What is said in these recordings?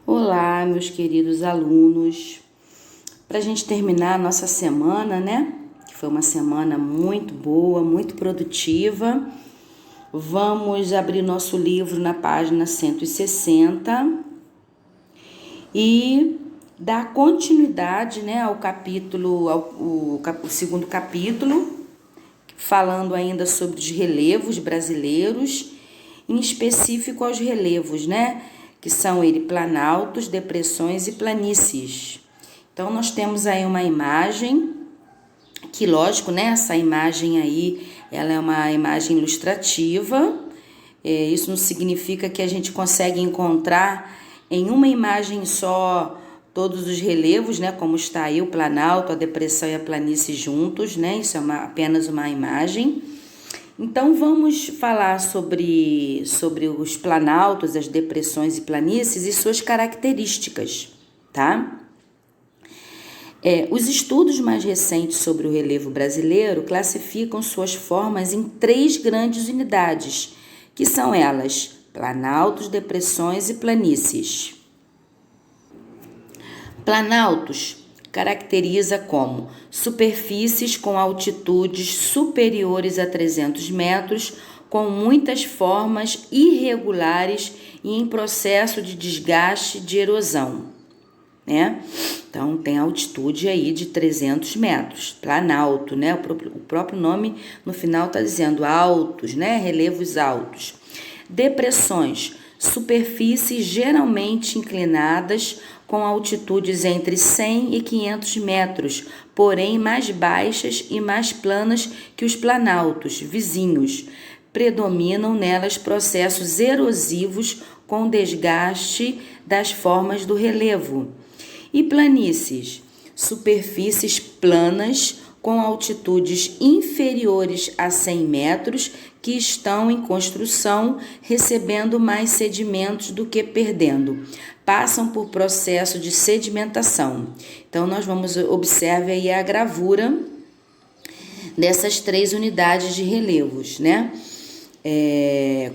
Olá, meus queridos alunos. Para a gente terminar a nossa semana, né? Que foi uma semana muito boa, muito produtiva. Vamos abrir nosso livro na página 160 e dar continuidade, né, ao capítulo, o segundo capítulo, falando ainda sobre os relevos brasileiros, em específico aos relevos, né? Que são planaltos, depressões e planícies. Então, nós temos aí uma imagem, que lógico, né, essa imagem aí, ela é uma imagem ilustrativa, isso não significa que a gente consegue encontrar em uma imagem só todos os relevos, né, como está aí o planalto, a depressão e a planície juntos, né, isso é apenas uma imagem. Então, vamos falar sobre os planaltos, as depressões e planícies e suas características, tá? Os estudos mais recentes sobre o relevo brasileiro classificam suas formas em 3 grandes unidades, que são elas: planaltos, depressões e planícies. Planaltos caracteriza como superfícies com altitudes superiores a 300 metros, com muitas formas irregulares e em processo de desgaste de erosão, né? Então, tem altitude aí de 300 metros, planalto, né? O próprio nome no final está dizendo altos, né? Relevos altos. Depressões, superfícies geralmente inclinadas com altitudes entre 100 e 500 metros, porém mais baixas e mais planas que os planaltos vizinhos. Predominam nelas processos erosivos com desgaste das formas do relevo. E planícies, superfícies planas com altitudes inferiores a 100 metros que estão em construção, recebendo mais sedimentos do que perdendo. Passam por processo de sedimentação. Então, nós vamos observar aí a gravura dessas 3 unidades de relevos, né?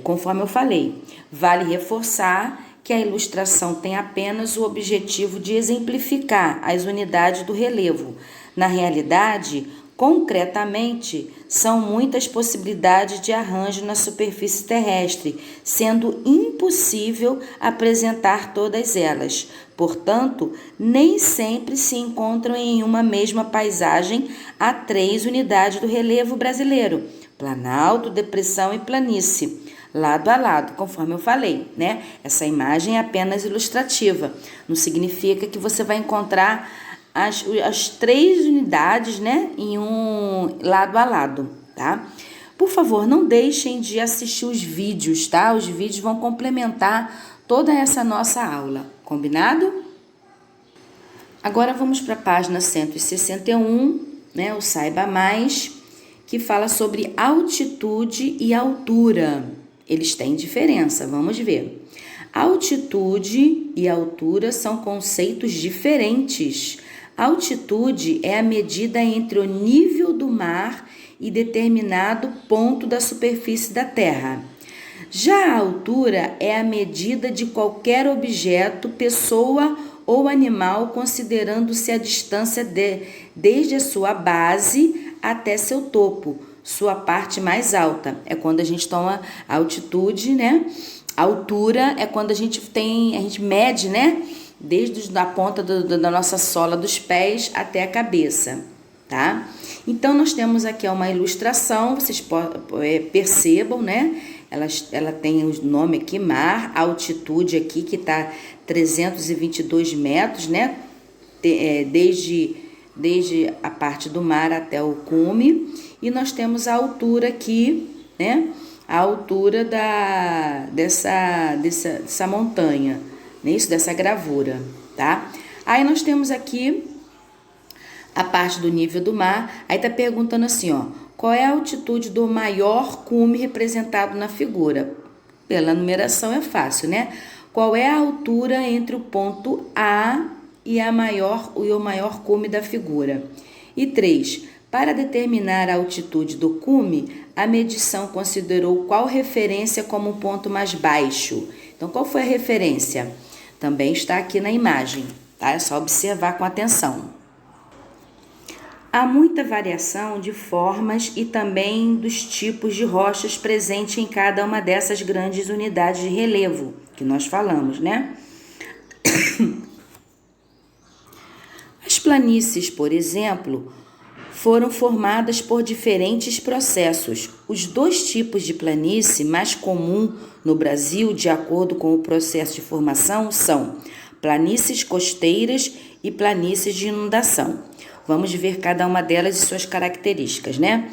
Conforme eu falei, vale reforçar que a ilustração tem apenas o objetivo de exemplificar as unidades do relevo. Na realidade, concretamente, são muitas possibilidades de arranjo na superfície terrestre, sendo impossível apresentar todas elas. Portanto, nem sempre se encontram em uma mesma paisagem as 3 unidades do relevo brasileiro: planalto, depressão e planície, lado a lado, conforme eu falei, né? Essa imagem é apenas ilustrativa, não significa que você vai encontrar as 3 unidades, né, em um lado a lado, tá? Por favor, não deixem de assistir os vídeos, tá? Os vídeos vão complementar toda essa nossa aula, combinado? Agora vamos para a página 161, né, o Saiba Mais, que fala sobre altitude e altura. Eles têm diferença, vamos ver. Altitude e altura são conceitos diferentes. Altitude é a medida entre o nível do mar e determinado ponto da superfície da Terra. Já a altura é a medida de qualquer objeto, pessoa ou animal, considerando-se a distância desde a sua base até seu topo, sua parte mais alta. É quando a gente toma altitude, né? A altura é quando a gente mede, né? Desde a ponta da nossa sola dos pés até a cabeça, tá? Então, nós temos aqui uma ilustração, vocês percebam, né? Ela tem o nome aqui, mar, a altitude aqui que tá 322 metros, né? Desde a parte do mar até o cume. E nós temos a altura aqui, né? A altura dessa montanha, né? Isso, dessa gravura, tá? Aí nós temos aqui a parte do nível do mar. Aí tá perguntando assim, ó, qual é a altitude do maior cume representado na figura? Pela numeração é fácil, né? Qual é a altura entre o ponto A e o maior cume da figura? E 3. Para determinar a altitude do cume, a medição considerou qual referência como o ponto mais baixo. Então, qual foi a referência? Também está aqui na imagem, tá? É só observar com atenção. Há muita variação de formas e também dos tipos de rochas presente em cada uma dessas grandes unidades de relevo que nós falamos, né? As planícies, por exemplo, foram formadas por diferentes processos. Os 2 tipos de planície mais comum no Brasil, de acordo com o processo de formação, são planícies costeiras e planícies de inundação. Vamos ver cada uma delas e suas características, né?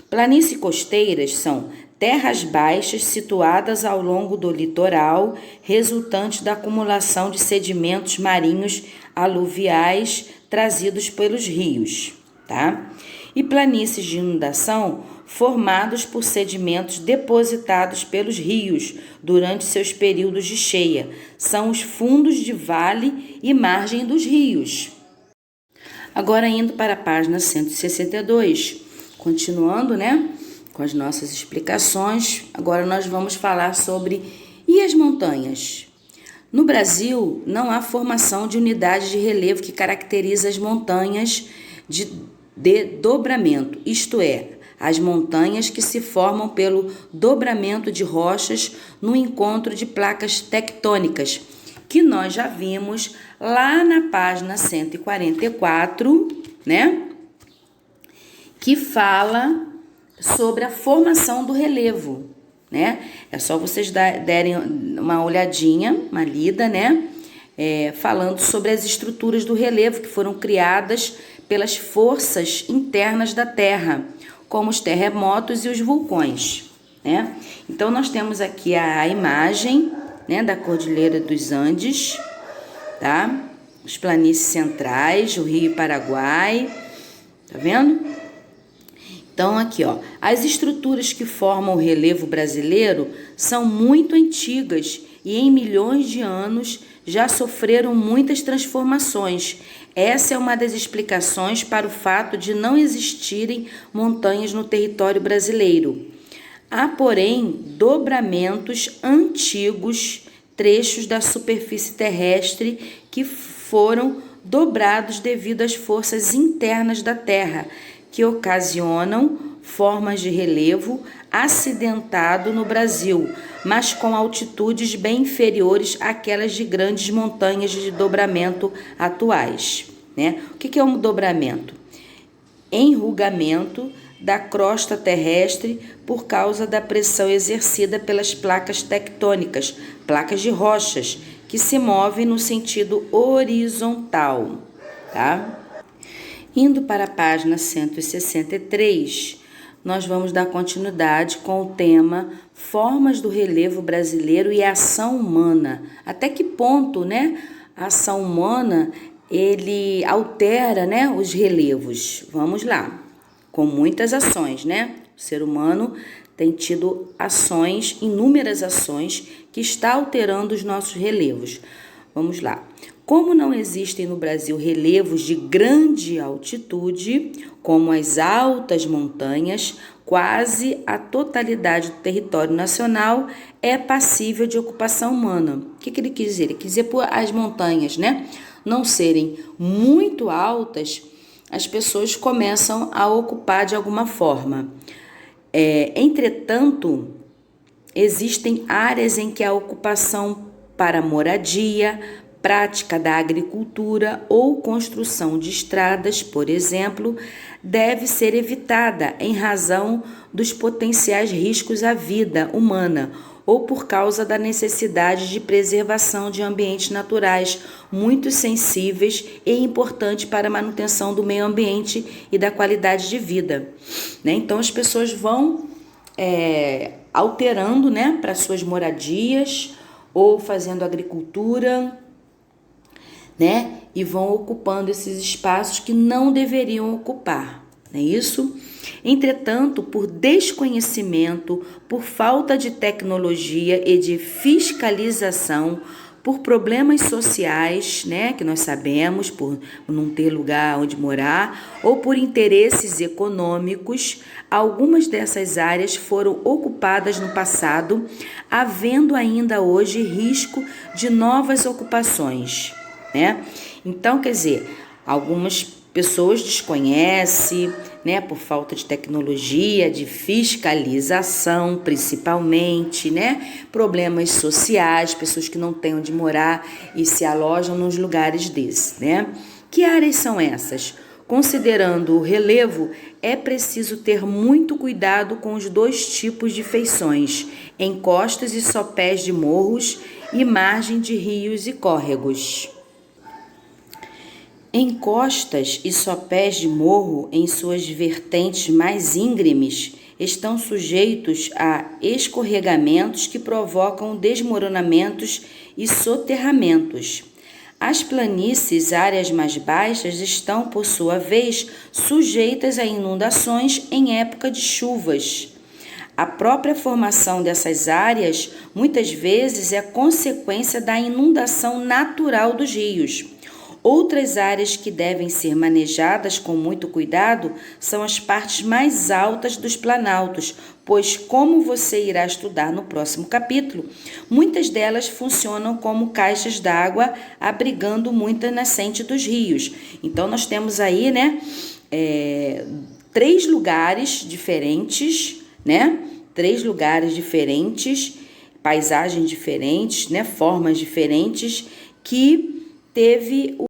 Planícies costeiras são terras baixas situadas ao longo do litoral, resultante da acumulação de sedimentos marinhos aluviais trazidos pelos rios, tá? E planícies de inundação formados por sedimentos depositados pelos rios durante seus períodos de cheia. São os fundos de vale e margem dos rios. Agora indo para a página 162, continuando, né, com as nossas explicações, agora nós vamos falar sobre e as montanhas. No Brasil, não há formação de unidade de relevo que caracteriza as montanhas de dobramento, isto é, as montanhas que se formam pelo dobramento de rochas no encontro de placas tectônicas, que nós já vimos lá na página 144, né? Que fala sobre a formação do relevo, né? É só vocês derem uma olhadinha, uma lida, né? Falando sobre as estruturas do relevo que foram criadas pelas forças internas da Terra, como os terremotos e os vulcões, né? Então, nós temos aqui a imagem, né, da Cordilheira dos Andes, tá? Os planícies centrais, o Rio Paraguai, tá vendo? Então, aqui, ó, as estruturas que formam o relevo brasileiro são muito antigas e em milhões de anos já sofreram muitas transformações. Essa é uma das explicações para o fato de não existirem montanhas no território brasileiro. Há, porém, dobramentos antigos, trechos da superfície terrestre que foram dobrados devido às forças internas da Terra, que ocasionam formas de relevo acidentado no Brasil, mas com altitudes bem inferiores àquelas de grandes montanhas de dobramento atuais, né? O que é um dobramento? Enrugamento da crosta terrestre por causa da pressão exercida pelas placas tectônicas, placas de rochas, que se movem no sentido horizontal, tá? Indo para a página 163, nós vamos dar continuidade com o tema Formas do Relevo Brasileiro e Ação Humana. Até que ponto, né, a ação humana ele altera, né, os relevos? Vamos lá. Com muitas ações, né? O ser humano tem tido ações, inúmeras ações, que está alterando os nossos relevos. Vamos lá. Como não existem no Brasil relevos de grande altitude, como as altas montanhas, quase a totalidade do território nacional é passível de ocupação humana. O que ele quis dizer? Ele quis dizer por as montanhas, né, não serem muito altas, as pessoas começam a ocupar de alguma forma. Entretanto, existem áreas em que a ocupação para moradia, prática da agricultura ou construção de estradas, por exemplo, deve ser evitada em razão dos potenciais riscos à vida humana ou por causa da necessidade de preservação de ambientes naturais muito sensíveis e importantes para a manutenção do meio ambiente e da qualidade de vida, né? Então, as pessoas vão alterando, né, para suas moradias ou fazendo agricultura, né, e vão ocupando esses espaços que não deveriam ocupar, não é isso? Entretanto, por desconhecimento, por falta de tecnologia e de fiscalização, por problemas sociais, né, que nós sabemos, por não ter lugar onde morar, ou por interesses econômicos, algumas dessas áreas foram ocupadas no passado, havendo ainda hoje risco de novas ocupações, né? Então, quer dizer, algumas pessoas desconhecem, né, por falta de tecnologia, de fiscalização, principalmente, né, problemas sociais, pessoas que não têm onde morar e se alojam nos lugares desses, né? Que áreas são essas? Considerando o relevo, é preciso ter muito cuidado com os dois tipos de feições, encostas e sopés de morros e margem de rios e córregos. Encostas e sopés de morro, em suas vertentes mais íngremes, estão sujeitos a escorregamentos que provocam desmoronamentos e soterramentos. As planícies, áreas mais baixas, estão, por sua vez, sujeitas a inundações em época de chuvas. A própria formação dessas áreas, muitas vezes, é consequência da inundação natural dos rios. Outras áreas que devem ser manejadas com muito cuidado são as partes mais altas dos planaltos, pois, como você irá estudar no próximo capítulo, muitas delas funcionam como caixas d'água, abrigando muita nascente dos rios. Então, nós temos aí, né, 3 lugares diferentes, né? 3 lugares diferentes, paisagens diferentes, né? Formas diferentes, que teve o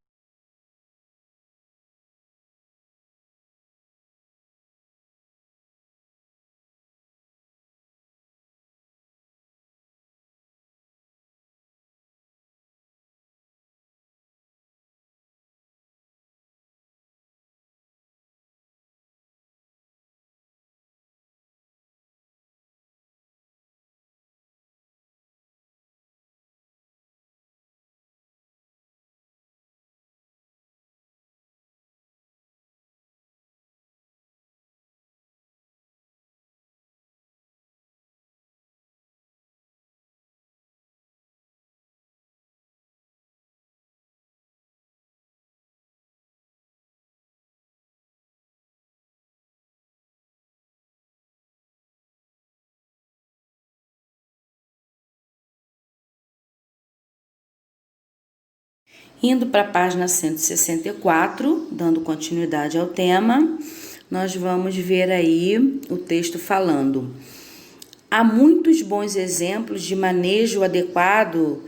Indo para a página 164, dando continuidade ao tema, nós vamos ver aí o texto falando: há muitos bons exemplos de manejo adequado,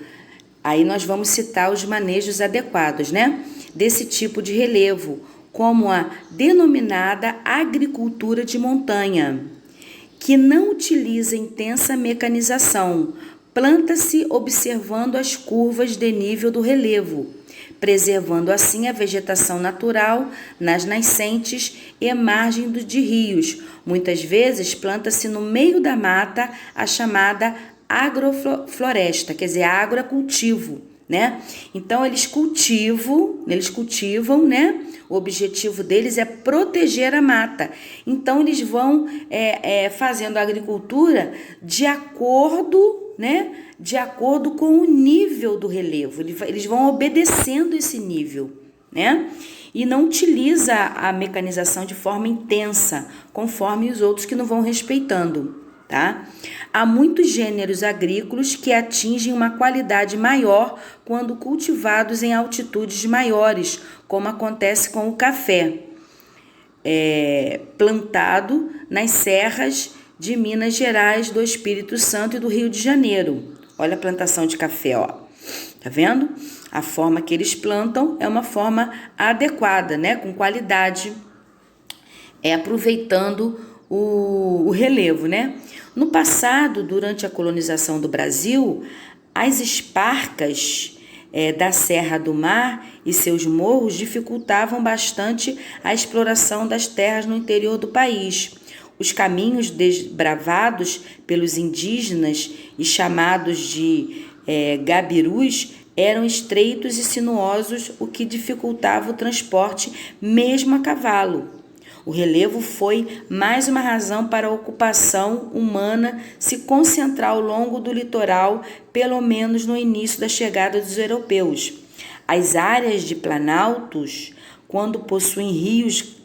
aí nós vamos citar os manejos adequados, né? Desse tipo de relevo, como a denominada agricultura de montanha, que não utiliza intensa mecanização, planta-se observando as curvas de nível do relevo, preservando assim a vegetação natural nas nascentes e margem de rios. Muitas vezes planta-se no meio da mata a chamada agrofloresta, quer dizer, agrocultivo, né? Então eles cultivam, né? O objetivo deles é proteger a mata. Então eles vão fazendo a agricultura de acordo, né? De acordo com o nível do relevo. Eles vão obedecendo esse nível, né? E não utiliza a mecanização de forma intensa, conforme os outros que não vão respeitando, tá? Há muitos gêneros agrícolas que atingem uma qualidade maior quando cultivados em altitudes maiores, como acontece com o café, plantado nas serras de Minas Gerais, do Espírito Santo e do Rio de Janeiro. Olha a plantação de café, ó. Tá vendo? A forma que eles plantam é uma forma adequada, né? Com qualidade, aproveitando o relevo, né? No passado, durante a colonização do Brasil, as esparcas da Serra do Mar e seus morros dificultavam bastante a exploração das terras no interior do país. Os caminhos desbravados pelos indígenas e chamados de gabirus eram estreitos e sinuosos, o que dificultava o transporte mesmo a cavalo. O relevo foi mais uma razão para a ocupação humana se concentrar ao longo do litoral, pelo menos no início da chegada dos europeus. As áreas de planaltos, quando possuem rios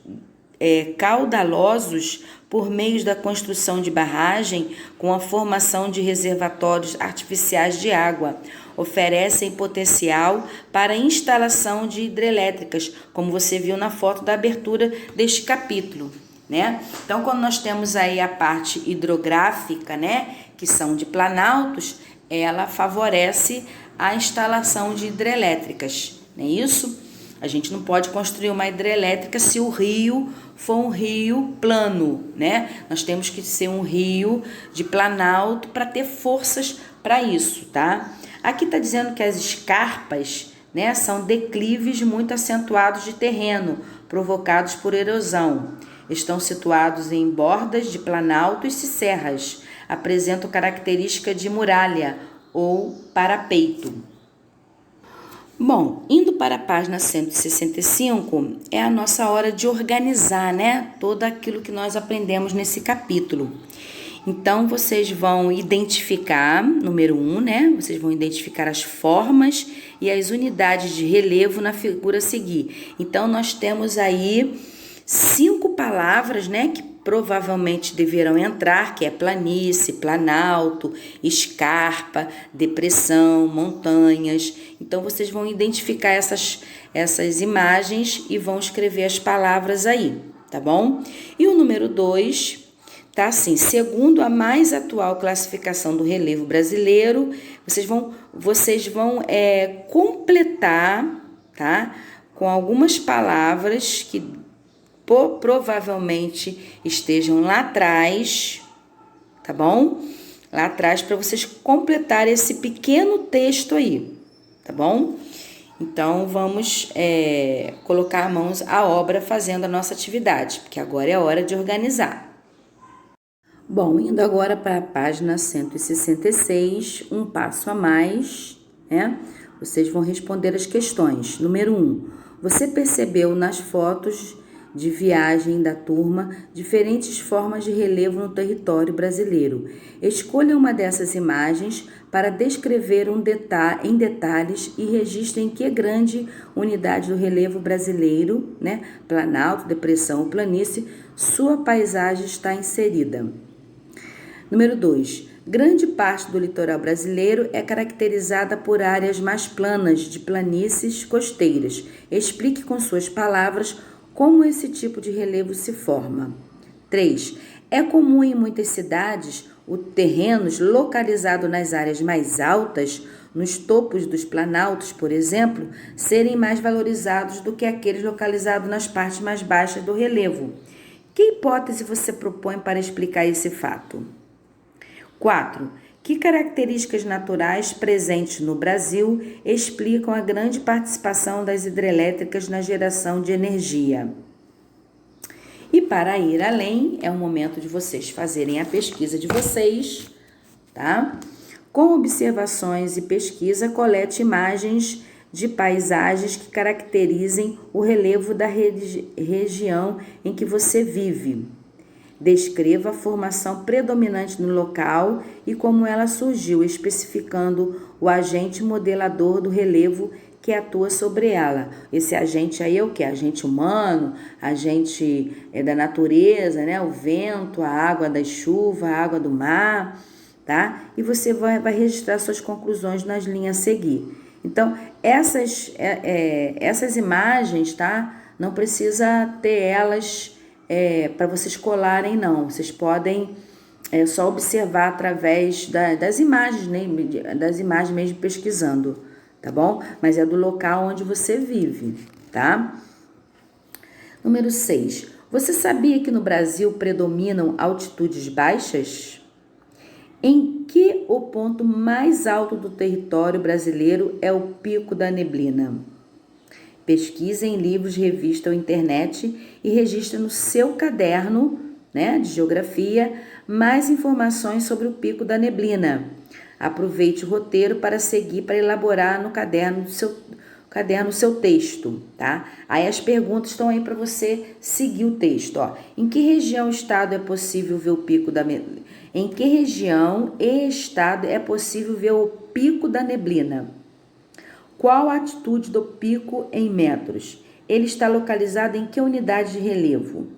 caudalosos por meio da construção de barragem com a formação de reservatórios artificiais de água, oferecem potencial para a instalação de hidrelétricas, como você viu na foto da abertura deste capítulo, né? Então, quando nós temos aí a parte hidrográfica, né, que são de planaltos, ela favorece a instalação de hidrelétricas, não é isso? A gente não pode construir uma hidrelétrica se o rio for um rio plano, né? Nós temos que ser um rio de planalto para ter forças para isso, tá? Aqui está dizendo que as escarpas, né, são declives muito acentuados de terreno, provocados por erosão. Estão situados em bordas de planaltos e serras. Apresentam característica de muralha ou parapeito. Bom, indo para a página 165, é a nossa hora de organizar, né, tudo aquilo que nós aprendemos nesse capítulo. Então, vocês vão identificar, número 1, né, vocês vão identificar as formas e as unidades de relevo na figura a seguir. Então, nós temos aí 5 palavras, né, que provavelmente deverão entrar, que é planície, planalto, escarpa, depressão, montanhas. Então, vocês vão identificar essas imagens e vão escrever as palavras aí, tá bom? E o número 2, tá assim, segundo a mais atual classificação do relevo brasileiro, vocês vão completar, tá? Com algumas palavras que provavelmente estejam lá atrás, tá bom? Lá atrás para vocês completarem esse pequeno texto aí, tá bom? Então, vamos colocar mãos à obra fazendo a nossa atividade, porque agora é a hora de organizar. Bom, indo agora para a página 166, um passo a mais, né? Vocês vão responder as questões. Número 1, você percebeu nas fotos de viagem da turma diferentes formas de relevo no território brasileiro. Escolha uma dessas imagens para descrever em detalhes e registre em que grande unidade do relevo brasileiro, né, planalto, depressão ou planície, sua paisagem está inserida. Número 2. Grande parte do litoral brasileiro é caracterizada por áreas mais planas de planícies costeiras. Explique com suas palavras como esse tipo de relevo se forma. 3. É comum em muitas cidades os terrenos localizados nas áreas mais altas, nos topos dos planaltos, por exemplo, serem mais valorizados do que aqueles localizados nas partes mais baixas do relevo. Que hipótese você propõe para explicar esse fato? 4. Que características naturais presentes no Brasil explicam a grande participação das hidrelétricas na geração de energia? E para ir além, é o momento de vocês fazerem a pesquisa de vocês, tá? Com observações e pesquisa, colete imagens de paisagens que caracterizem o relevo da região em que você vive. Descreva a formação predominante no local e como ela surgiu, especificando o agente modelador do relevo que atua sobre ela. Esse agente aí é o que? Agente humano, agente da natureza, né? O vento, a água da chuva, a água do mar, tá? E você vai registrar suas conclusões nas linhas a seguir. Então, essas imagens, tá? Não precisa ter elas para vocês colarem, não. Vocês podem só observar através das imagens, né? Das imagens mesmo pesquisando, tá bom? Mas é do local onde você vive, tá? Número 6. Você sabia que no Brasil predominam altitudes baixas? Em que o ponto mais alto do território brasileiro é o Pico da Neblina? Pesquise em livros, revista ou internet e registre no seu caderno, né, de geografia mais informações sobre o Pico da Neblina. Aproveite o roteiro para seguir para elaborar no caderno caderno o seu texto, tá? Aí as perguntas estão aí para você seguir o texto, ó. Em que região e estado é possível ver o pico da Em que região e estado é possível ver o pico da neblina? Qual a altitude do pico em metros? Ele está localizado em que unidade de relevo?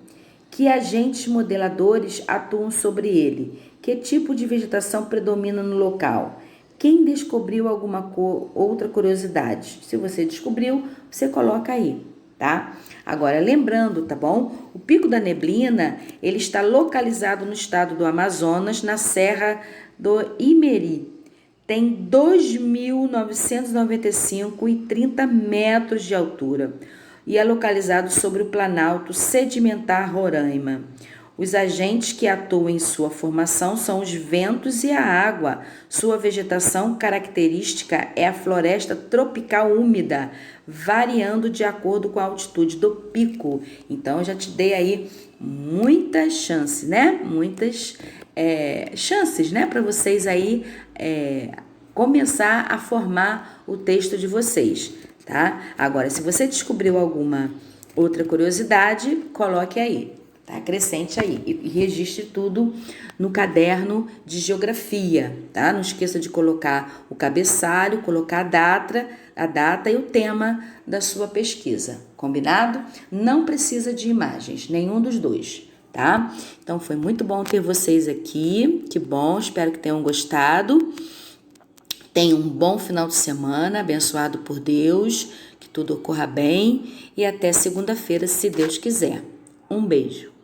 Que agentes modeladores atuam sobre ele? Que tipo de vegetação predomina no local? Quem descobriu alguma outra curiosidade? Se você descobriu, você coloca aí, tá? Agora, lembrando, tá bom? O Pico da Neblina, ele está localizado no estado do Amazonas, na Serra do Imeri. Tem 2.995,30 metros de altura e é localizado sobre o Planalto Sedimentar Roraima. Os agentes que atuam em sua formação são os ventos e a água. Sua vegetação característica é a floresta tropical úmida, variando de acordo com a altitude do pico. Então, eu já te dei aí muitas chances, né? Muitas chances, né? Para vocês aí começar a formar o texto de vocês, tá? Agora, se você descobriu alguma outra curiosidade, coloque aí. Tá? Acrescente aí e registre tudo no caderno de geografia, tá? Não esqueça de colocar o cabeçalho, colocar a data e o tema da sua pesquisa, combinado? Não precisa de imagens, nenhum dos dois, tá? Então foi muito bom ter vocês aqui, que bom, espero que tenham gostado. Tenha um bom final de semana, abençoado por Deus, que tudo ocorra bem e até segunda-feira, se Deus quiser. Um beijo.